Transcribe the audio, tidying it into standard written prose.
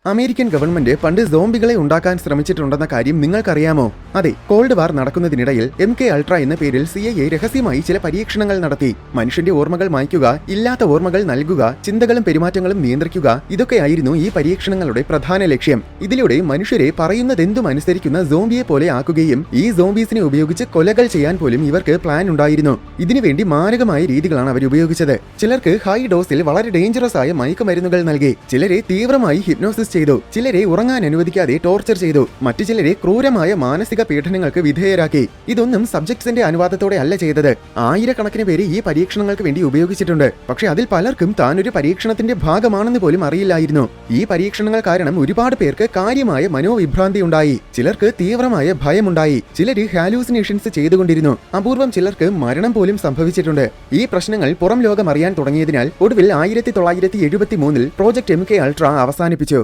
American government പണ്ട് സോംബികളെ ഉണ്ടാക്കാൻ ശ്രമിച്ചിട്ടുണ്ടെന്ന കാര്യം നിങ്ങൾക്കറിയാമോ? അതെ, കോൾഡ് വാർ നടക്കുന്നതിനിടയിൽ MK അൾട്ര എന്ന പേരിൽ CIA രഹസ്യമായി ചില പരീക്ഷണങ്ങൾ നടത്തി. മനുഷ്യന്റെ ഓർമ്മകൾ മായ്ക്കുക, ഇല്ലാത്ത ഓർമ്മകൾ നൽകുക, ചിന്തകളും പെരുമാറ്റങ്ങളും നിയന്ത്രിക്കുക, ഇതൊക്കെയായിരുന്നു ഈ പരീക്ഷണങ്ങളുടെ പ്രധാന ലക്ഷ്യം. ഇതിലൂടെ മനുഷ്യരെ പറയുന്നതെന്തും അനുസരിക്കുന്ന സോംബിയെ പോലെ ആക്കുകയും ഈ സോംബീസിനെ ഉപയോഗിച്ച് കൊലകൾ ചെയ്യാൻ പോലും ഇവർക്ക് പ്ലാൻ ഉണ്ടായിരുന്നു. ഇതിനുവേണ്ടി മാരകമായ രീതികളാണ് അവർ ഉപയോഗിച്ചത്. ചിലർക്ക് ഹൈ ഡോസിൽ വളരെ ഡേഞ്ചറസ് ആയ മയക്കുമരുന്നുകൾ നൽകി, ചിലരെ തീവ്രമായി ഹിപ്നോസിസ് ചെയ്തു, ചിലരെ ഉറങ്ങാൻ അനുവദിക്കാതെ ടോർച്ചർ ചെയ്തു, മറ്റു ചിലരെ ക്രൂരമായ മാനസിക പീഡനങ്ങൾക്ക് വിധേയരാക്കി. ഇതൊന്നും സബ്ജക്ട്സിന്റെ അനുവാദത്തോടെ അല്ല ചെയ്തത്. ആയിരക്കണക്കിന് പേര് ഈ പരീക്ഷണങ്ങൾക്ക് വേണ്ടി ഉപയോഗിച്ചിട്ടുണ്ട്. പക്ഷെ അതിൽ പലർക്കും താൻ ഒരു പരീക്ഷണത്തിന്റെ ഭാഗമാണെന്ന് പോലും അറിയില്ലായിരുന്നു. ഈ പരീക്ഷണങ്ങൾ കാരണം ഒരുപാട് പേർക്ക് കാര്യമായ മനോവിഭ്രാന്തി ഉണ്ടായി, ചിലർക്ക് തീവ്രമായ ഭയമുണ്ടായി, ചിലര് ഹാലൂസിനേഷൻസ് ചെയ്തുകൊണ്ടിരുന്നു, അപൂർവം ചിലർക്ക് മരണം പോലും സംഭവിച്ചിട്ടുണ്ട്. ഈ പ്രശ്നങ്ങൾ പുറം ലോകം അറിയാൻ തുടങ്ങിയതിനാൽ ഒടുവിൽ 1973 പ്രോജക്ട് MK അൾട്ര അവസാനിപ്പിച്ചു.